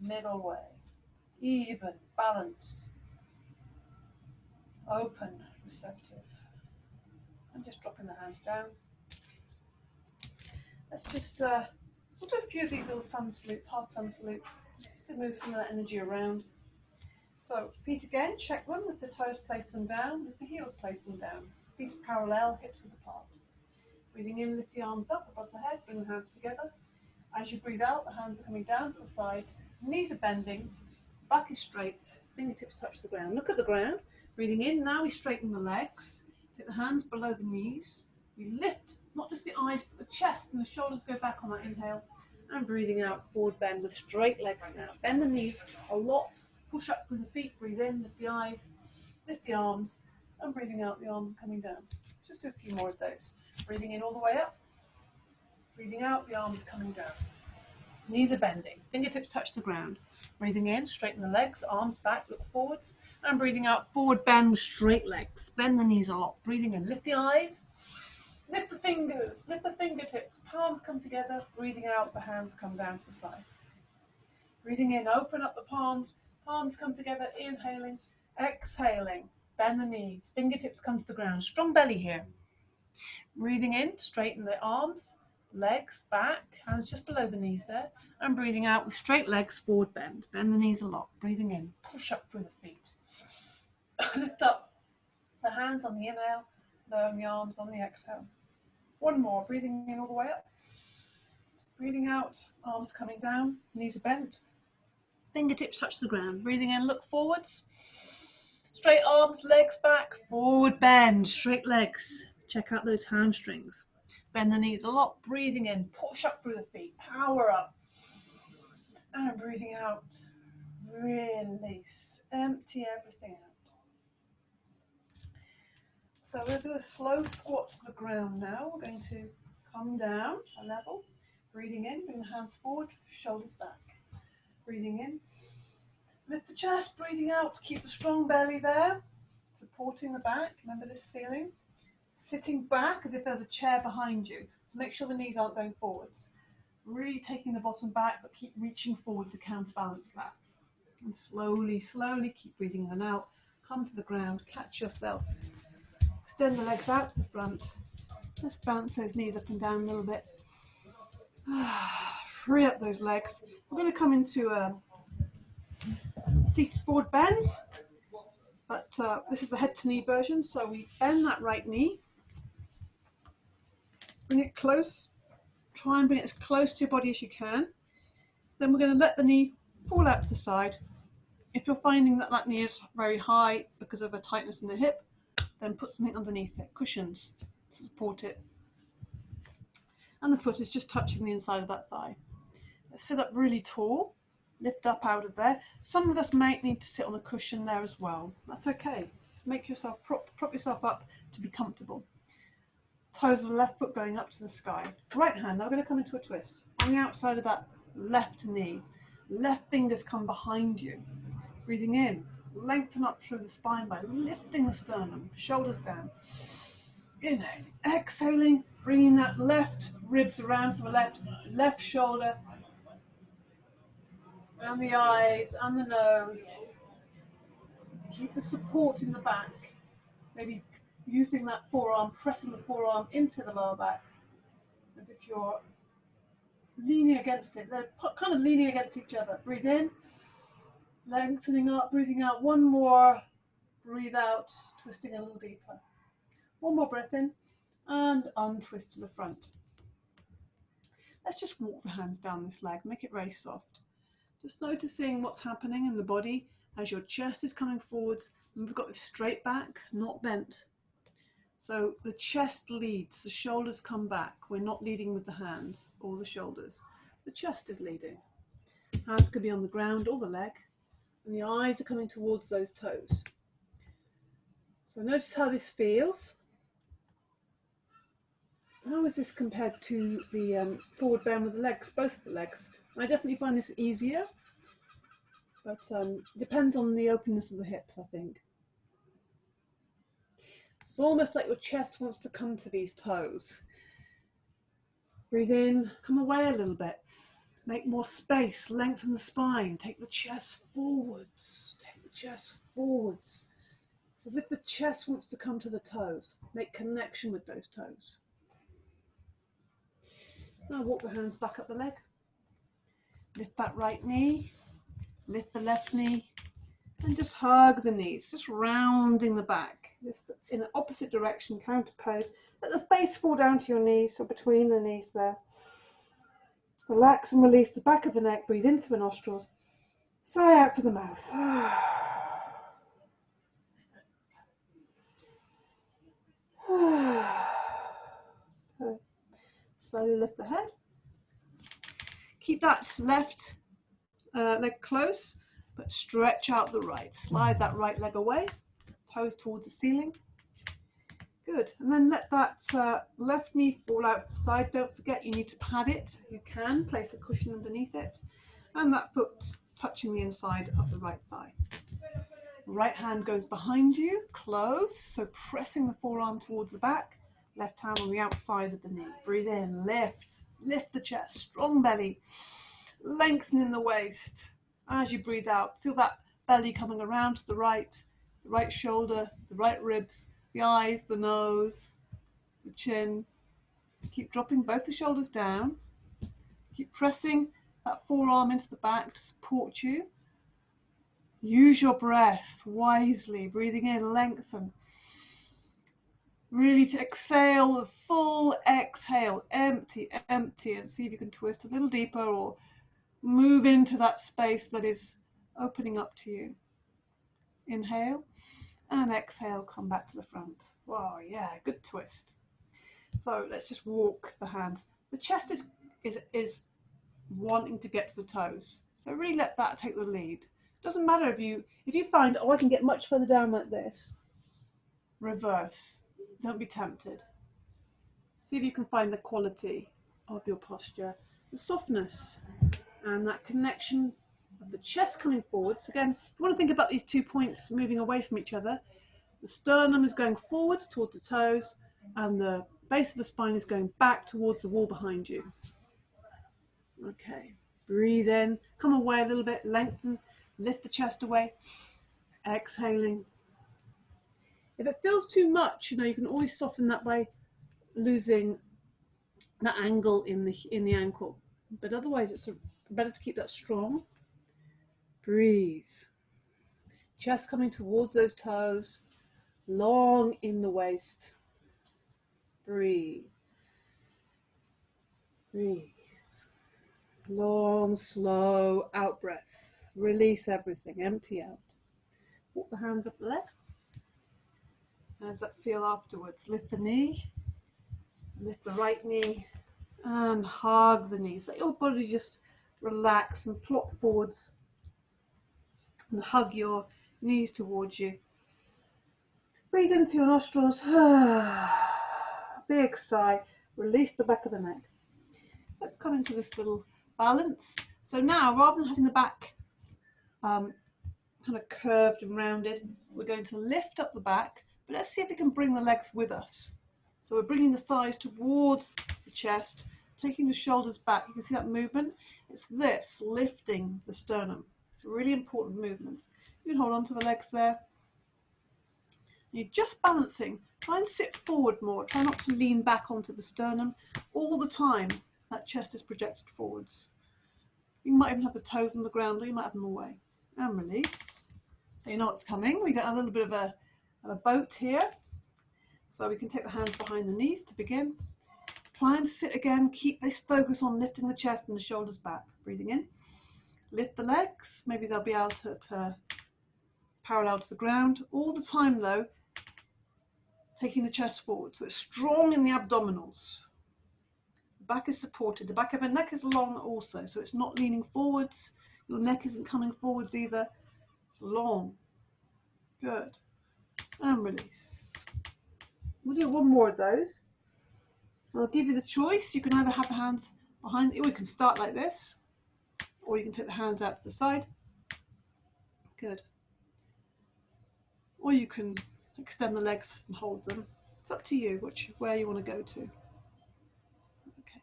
Middle way. Even, balanced, open, receptive. And just dropping the hands down. Let's just, we'll do a few of these little sun salutes, half sun salutes, just to move some of that energy around. So feet again, check them, with the toes place them down, with the heels place them down. Feet are parallel, hips width apart. Breathing in, lift the arms up above the head, bring the hands together. As you breathe out, the hands are coming down to the sides, knees are bending, back is straight, fingertips touch the ground. Look at the ground. Breathing in, now we straighten the legs. Take the hands below the knees. We lift, not just the eyes, but the chest and the shoulders go back on that inhale. And breathing out, forward bend with straight legs now. Bend the knees a lot. Push up through the feet, breathe in, lift the eyes, lift the arms, and breathing out, the arms are coming down. Let's just do a few more of those. Breathing in all the way up. Breathing out, the arms are coming down. Knees are bending, fingertips touch the ground. Breathing in, straighten the legs, arms back, look forwards. And breathing out, forward bend with straight legs. Bend the knees a lot. Breathing in, lift the eyes, lift the fingers, lift the fingertips. Palms come together. Breathing out, the hands come down to the side. Breathing in, open up the palms. Palms come together, inhaling, exhaling. Bend the knees, fingertips come to the ground. Strong belly here. Breathing in, straighten the arms, legs back, hands just below the knees there. And breathing out with straight legs, forward bend. Bend the knees a lot. Breathing in, push up through the feet. Lift up the hands on the inhale, lowering the arms on the exhale. One more, breathing in all the way up. Breathing out, arms coming down, knees are bent. Fingertips touch the ground. Breathing in, look forwards. Straight arms, legs back, forward bend, straight legs. Check out those hamstrings. Bend the knees a lot. Breathing in, push up through the feet, power up. And breathing out, release, empty everything out. So we'll do a slow squat to the ground now. We're going to come down a level. Breathing in, bring the hands forward, shoulders back. Breathing in, lift the chest, breathing out, keep the strong belly there, supporting the back. Remember this feeling? Sitting back as if there's a chair behind you. So make sure the knees aren't going forwards. Really taking the bottom back, but keep reaching forward to counterbalance that. And slowly, slowly keep breathing in and out. Come to the ground, catch yourself. Extend the legs out to the front. Let's bounce those knees up and down a little bit. Free up those legs. We're going to come into seated forward bends, but this is the head to knee version. So we bend that right knee, bring it close, try and bring it as close to your body as you can. Then we're going to let the knee fall out to the side. If you're finding that that knee is very high because of a tightness in the hip, then put something underneath it, cushions to support it. And the foot is just touching the inside of that thigh. Let's sit up really tall, lift up out of there. Some of us might need to sit on a cushion there as well. That's okay. Just make yourself, prop yourself up to be comfortable. Toes of the left foot going up to the sky. Right hand, now we're going to come into a twist. On the outside of that left knee, left fingers come behind you. Breathing in, lengthen up through the spine by lifting the sternum, shoulders down. Inhaling, exhaling, bringing that left ribs around to the left shoulder, and the eyes and the nose. Keep the support in the back. Maybe using that forearm, pressing the forearm into the lower back, as if you're leaning against it. They're kind of leaning against each other. Breathe in, lengthening up, breathing out. One more. Breathe out, twisting a little deeper. One more breath in, and untwist to the front. Let's just walk the hands down this leg, make it very soft. Just noticing what's happening in the body as your chest is coming forwards, and we've got this straight back, not bent. So the chest leads, the shoulders come back. We're not leading with the hands or the shoulders. The chest is leading. Hands could be on the ground or the leg, and the eyes are coming towards those toes. So notice how this feels. How is this compared to the forward bend with the legs, both of the legs? I definitely find this easier, but depends on the openness of the hips, I think. It's almost like your chest wants to come to these toes. Breathe in, come away a little bit. Make more space, lengthen the spine. Take the chest forwards. Take the chest forwards. It's as if the chest wants to come to the toes. Make connection with those toes. Now walk the hands back up the leg. Lift that right knee. Lift the left knee. And just hug the knees, just rounding the back. Just in an opposite direction, counter pose. Let the face fall down to your knees, or between the knees there. Relax and release the back of the neck. Breathe in through the nostrils. Sigh out through the mouth. Okay. Slowly lift the head. Keep that left leg close, but stretch out the right. Slide that right leg away, toes towards the ceiling. Good. And then let that left knee fall out to the side. Don't forget you need to pad it. You can place a cushion underneath it. And that foot touching the inside of the right thigh. Right hand goes behind you, close, so pressing the forearm towards the back. Left hand on the outside of the knee. Breathe in, lift the chest, strong belly, lengthening the waist. As you breathe out, feel that belly coming around to the right shoulder, the right ribs, the eyes, the nose, the chin. Keep dropping both the shoulders down. Keep pressing that forearm into the back to support you. Use your breath wisely, breathing in, lengthen. Really to exhale, the full exhale, empty, and see if you can twist a little deeper or move into that space that is opening up to you. Inhale and exhale, come back to the front. Wow, yeah, good twist. So let's just walk the hands. The chest is wanting to get to the toes. So really let that take the lead. Doesn't matter if you find, oh, I can get much further down like this. Reverse. Don't be tempted. See if you can find the quality of your posture, the softness, and that connection of the chest coming forwards. Again, you want to think about these 2 points moving away from each other. The sternum is going forwards towards the toes, and the base of the spine is going back towards the wall behind you. Okay, breathe in, come away a little bit, lengthen, lift the chest away, exhaling. If it feels too much, you can always soften that by losing that angle in the ankle. But otherwise, it's better to keep that strong. Breathe. Chest coming towards those toes, long in the waist. Breathe. Breathe. Long, slow out breath. Release everything, empty out. Walk the hands up the leg. How does that feel afterwards? Lift the knee, lift the right knee, and hug the knees. Let your body just relax and flop forwards and hug your knees towards you. Breathe in through your nostrils. Big sigh. Release the back of the neck. Let's come into this little balance. So now, rather than having the back kind of curved and rounded, we're going to lift up the back. But let's see if we can bring the legs with us. So we're bringing the thighs towards the chest, taking the shoulders back. You can see that movement. It's this, lifting the sternum. It's a really important movement. You can hold on to the legs there. You're just balancing. Try and sit forward more. Try not to lean back onto the sternum. All the time, that chest is projected forwards. You might even have the toes on the ground, or you might have them away. And release. So you know what's coming. We got a little bit of a boat here. So we can take the hands behind the knees to begin. Try and sit again. Keep this focus on lifting the chest and the shoulders back. Breathing in. Lift the legs. Maybe they'll be out at parallel to the ground. All the time though, taking the chest forward. So it's strong in the abdominals. The back is supported. The back of the neck is long also. So it's not leaning forwards. Your neck isn't coming forwards either. It's long. Good. And release. We'll do one more of those. I'll give you the choice. You can either have the hands behind, or you can start like this, or you can take the hands out to the side. Good. Or you can Extend the legs and hold them. It's up to you where you want to go to. Okay.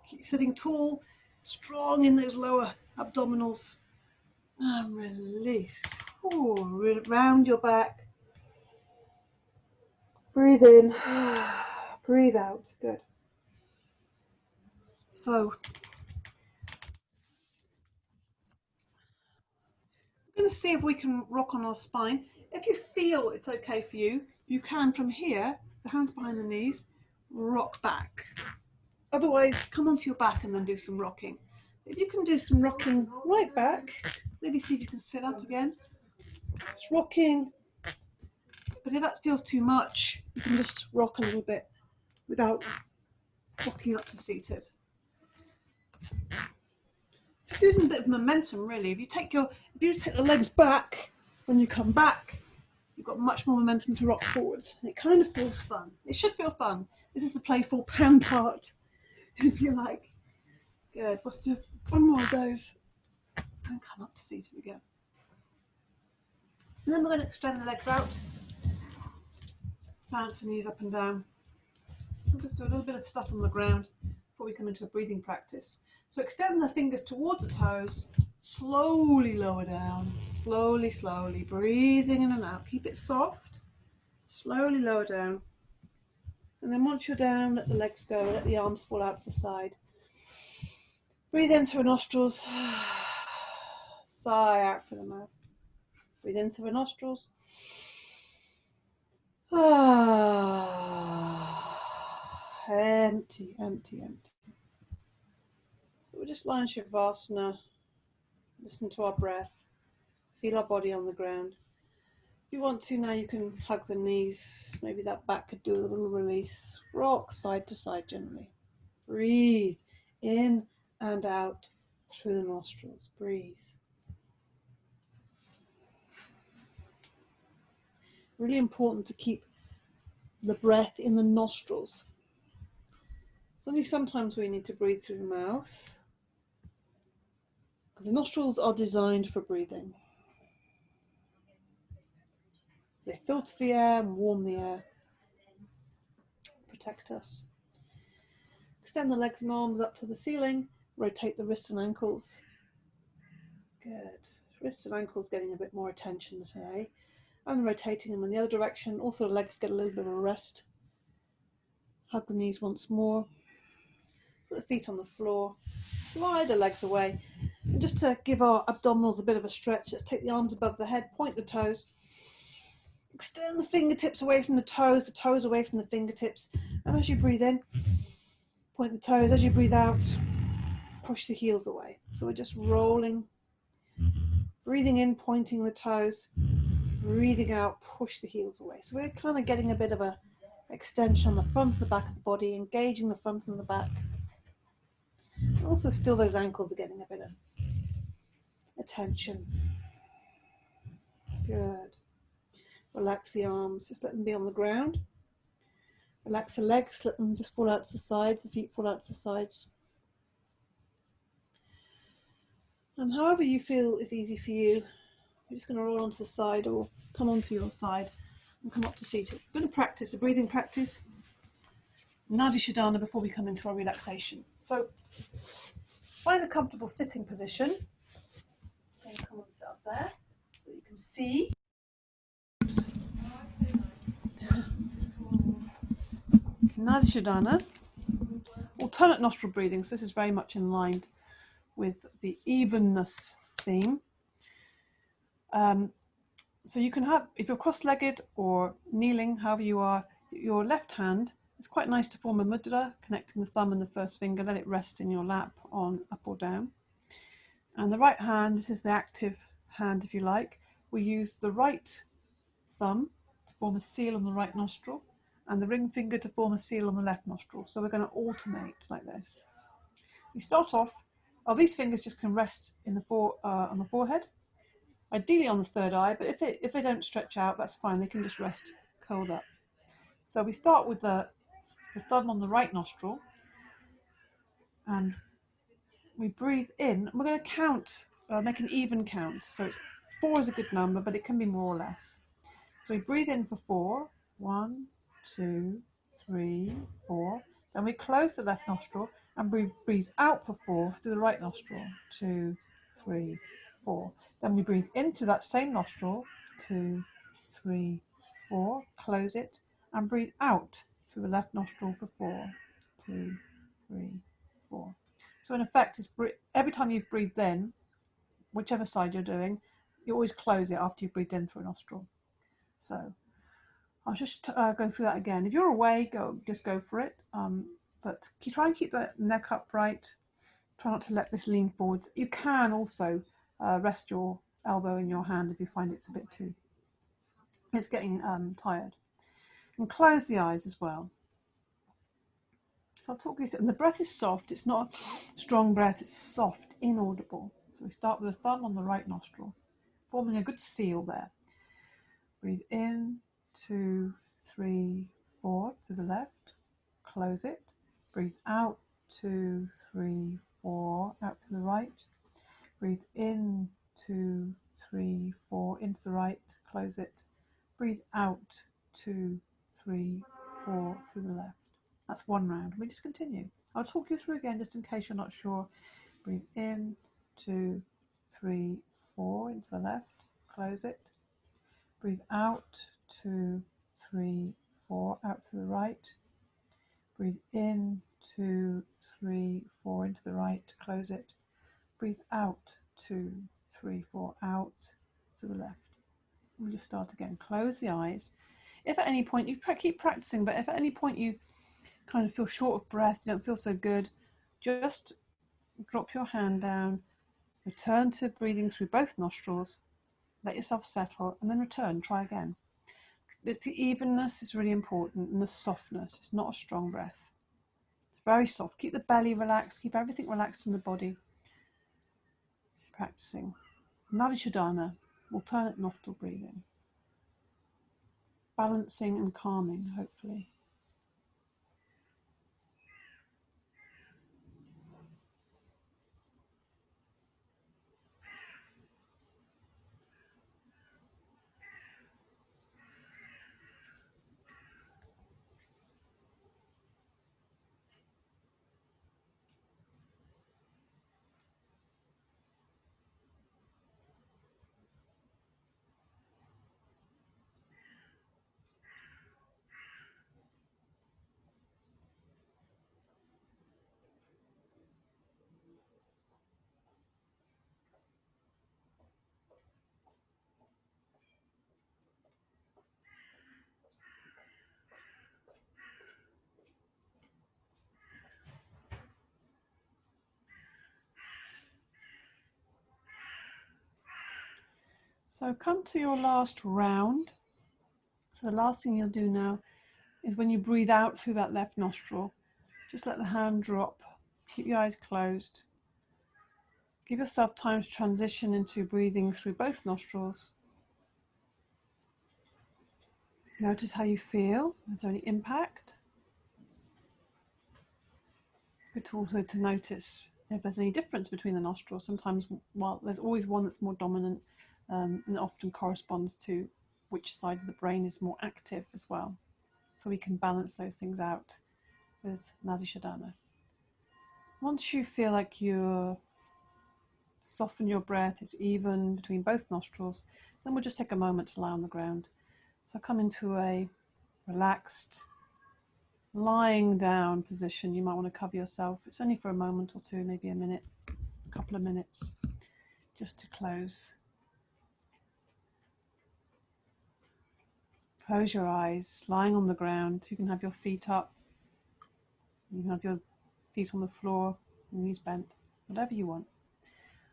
Keep sitting tall, strong in those lower abdominals. And release. Ooh, round your back. Breathe in. Breathe out. Good. So we're going to see if we can rock on our spine. If you feel it's okay for you, you can from here, the hands behind the knees, rock back. Otherwise, come onto your back and then do some rocking. If you can do some rocking right back, maybe see if you can sit up again. It's rocking. But if that feels too much, you can just rock a little bit without rocking up to seated. Just using a bit of momentum, really. If you take the legs back, when you come back, you've got much more momentum to rock forwards. And it kind of feels fun. It should feel fun. This is the playful pan part, if you like. Good. Let's do one more of those. And come up to seated again. And then we're going to extend the legs out. Bounce the knees up and down. We'll just do a little bit of stuff on the ground before we come into a breathing practice. So extend the fingers towards the toes, slowly lower down, slowly, slowly, breathing in and out. Keep it soft, slowly lower down. And then once you're down, let the legs go, let the arms fall out to the side. Breathe in through the nostrils, sigh out through the mouth. Breathe in through the nostrils. Empty, empty, empty. So we're just lying Shavasana, listen to our breath, feel our body on the ground. If you want to now, you can hug the knees. Maybe that back could do a little release. Rock side to side gently. Breathe in and out through the nostrils. Breathe. Really important to keep the breath in the nostrils. It's only sometimes we need to breathe through the mouth, because the nostrils are designed for breathing. They filter the air and warm the air, protect us. Extend the legs and arms up to the ceiling, rotate the wrists and ankles. Good. Wrists and ankles getting a bit more attention today. And rotating them in the other direction. Also the legs get a little bit of a rest. Hug the knees once more. Put the feet on the floor. Slide the legs away. And just to give our abdominals a bit of a stretch, let's take the arms above the head, point the toes. Extend the fingertips away from the toes away from the fingertips. And as you breathe in, point the toes. As you breathe out, push the heels away. So we're just rolling. Breathing in, pointing the toes. Breathing out, push the heels away. So we're kind of getting a bit of a extension on the front and the back of the body, engaging the front and the back. And also still those ankles are getting a bit of attention. Good. Relax the arms, just let them be on the ground. Relax the legs, let them just fall out to the sides, the feet fall out to the sides. And however you feel is easy for you, you're just going to roll onto the side or come onto your side and come up to seated. We're going to practice a breathing practice, Nadi Shodhana, before we come into our relaxation. So find a comfortable sitting position. Then come and sit up there so you can see. Nadi Shodhana, alternate nostril breathing. So this is very much in line with the evenness theme. So you can have, if you're cross-legged or kneeling, however you are, your left hand, it's quite nice to form a mudra, connecting the thumb and the first finger, let it rest in your lap on up or down. And the right hand, this is the active hand if you like, we use the right thumb to form a seal on the right nostril and the ring finger to form a seal on the left nostril. So we're going to alternate like this. We start off, these fingers just can rest in on the forehead. Ideally on the third eye, but if they don't stretch out, that's fine. They can just rest curled up. So we start with the thumb on the right nostril, and we breathe in. We're going to count, make an even count. So 4 is a good number, but it can be more or less. So we breathe in for 4. 1, 2, 3, 4. Then we close the left nostril and breathe out for 4 through the right nostril. 2, 3, 4. Then we breathe into that same nostril. 2, 3, 4. Close it and breathe out through the left nostril for 4. 2, 3, 4. So in effect, it's every time you've breathed in, whichever side you're doing, you always close it after you've breathed in through a nostril. So I'll just go through that again. If you're away, just go for it. But try and keep the neck upright. Try not to let this lean forwards. You can also rest your elbow in your hand if you find it's a bit too, it's getting tired. And close the eyes as well. So I'll talk you through. And the breath is soft. It's not a strong breath. It's soft, inaudible. So we start with the thumb on the right nostril, forming a good seal there. Breathe in, 2, 3, 4 through the left. Close it. Breathe out, 2, 3, 4 out to the right. Breathe in, 2, 3, 4 into the right. Close it. Breathe out, 2, 3, 4 through the left. That's one round. We just continue. I'll talk you through again just in case you're not sure. Breathe in, 2, 3, 4 into the left. Close it. Breathe out, 2, 3, 4 out to the right. Breathe in, 2, 3, 4 into the right. Close it. Breathe out, 2, 3, 4 out to the left. We'll just start again. Close the eyes. If at any point, you keep practicing, but if at any point you kind of feel short of breath, you don't feel so good, just drop your hand down, return to breathing through both nostrils, let yourself settle, and then return. Try again. It's the evenness is really important, and the softness. It's not a strong breath. It's very soft. Keep the belly relaxed. Keep everything relaxed in the body. Practicing. Nadi alternate nostril breathing. Balancing and calming, hopefully. So come to your last round. So the last thing you'll do now is when you breathe out through that left nostril, just let the hand drop. Keep your eyes closed. Give yourself time to transition into breathing through both nostrils. Notice how you feel. Is there any impact? Good also to notice if there's any difference between the nostrils. Sometimes, well, there's always one that's more dominant, and it often corresponds to which side of the brain is more active as well. So we can balance those things out with Nadi Shodhana. Once you feel like you soften your breath, it's even between both nostrils, then we'll just take a moment to lie on the ground. So come into a relaxed, lying down position. You might want to cover yourself. It's only for a moment or two, maybe a minute, a couple of minutes, just to close. Close your eyes, lying on the ground. You can have your feet up. You can have your feet on the floor, knees bent, whatever you want.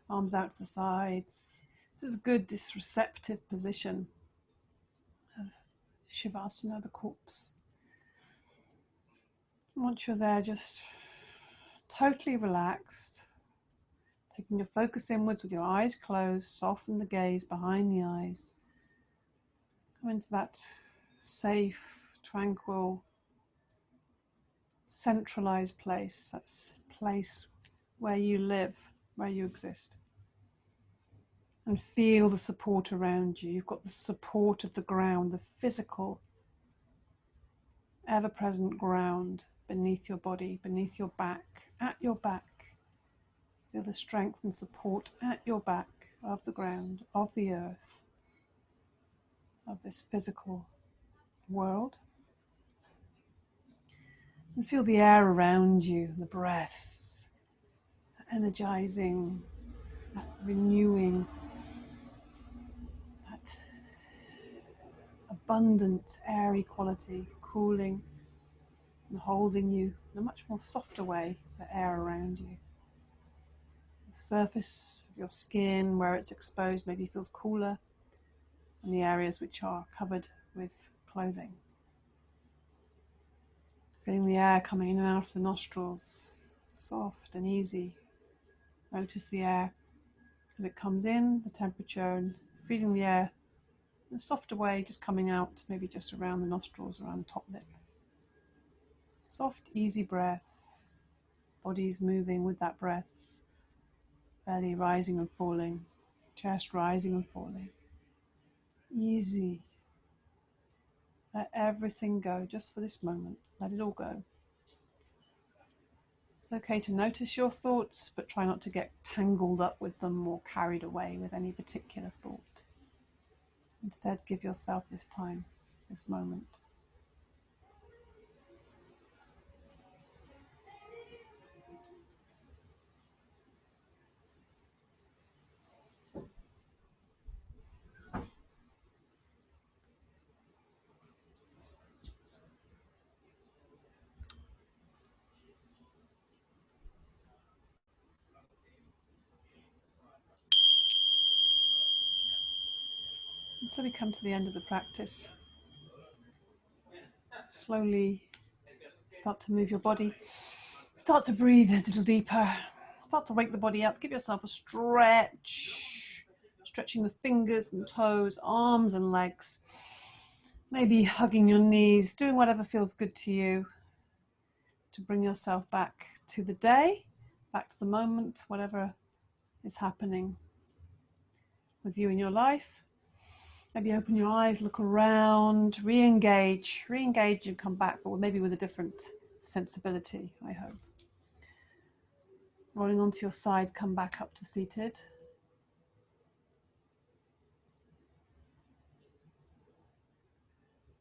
Arms out to the sides. This is good, this receptive position of Shavasana, the corpse. Once you're there, just totally relaxed, taking your focus inwards with your eyes closed, soften the gaze behind the eyes. Come into that safe, tranquil, centralized place. That's place where you live, where you exist. And feel the support around you. You've got the support of the ground, the physical, ever-present ground beneath your body, beneath your back, at your back. Feel the strength and support at your back of the ground, of the earth, of this physical world. And feel the air around you, the breath, that energizing, that renewing, that abundant, airy quality, cooling and holding you in a much more softer way, the air around you. The surface of your skin, where it's exposed, maybe feels cooler than the areas which are covered with clothing. Feeling the air coming in and out of the nostrils, soft and easy. Notice the air as it comes in, the temperature, and feeling the air in a softer way, just coming out, maybe just around the nostrils, around the top lip. Soft, easy breath. Body's moving with that breath. Belly rising and falling. Chest rising and falling. Easy. Let everything go just for this moment. Let it all go. It's okay to notice your thoughts, but try not to get tangled up with them or carried away with any particular thought. Instead, give yourself this time, this moment. And so we come to the end of the practice. Slowly start to move your body. Start to breathe a little deeper. Start to wake the body up. Give yourself a stretch. Stretching the fingers and toes, arms and legs. Maybe hugging your knees, doing whatever feels good to you to bring yourself back to the day, back to the moment, whatever is happening with you in your life. Maybe open your eyes, look around, re-engage and come back, but maybe with a different sensibility, I hope. Rolling onto your side, come back up to seated.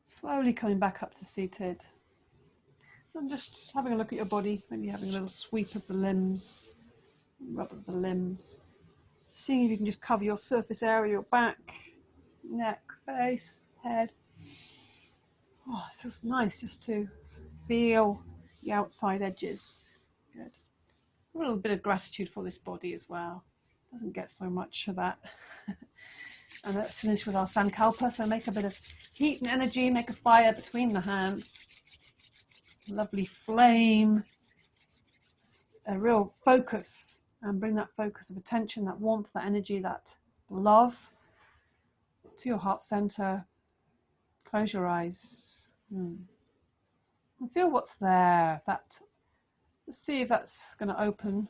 Slowly coming back up to seated. And just having a look at your body, maybe having a little sweep of the limbs, rub of the limbs. Seeing if you can just cover your surface area, your back, neck, face, head. Oh, it feels nice just to feel the outside edges. Good. A little bit of gratitude for this body as well. Doesn't get so much of that. And let's finish with our sankalpa. So make a bit of heat and energy, make a fire between the hands. Lovely flame. A real focus. And bring that focus of attention, that warmth, that energy, that love to your heart center. Close your eyes. And feel what's there. Let's see if that's going to open.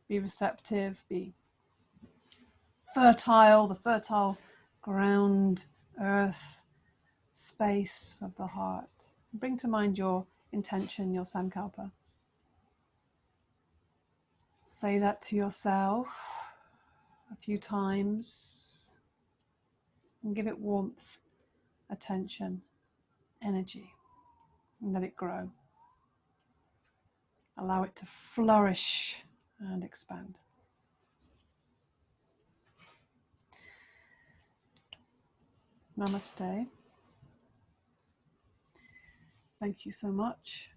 Be receptive, be fertile, the fertile ground, earth, space of the heart. Bring to mind your intention, your sankalpa. Say that to yourself a few times and give it warmth, attention, energy, and let it grow. Allow it to flourish and expand. Namaste. Thank you so much.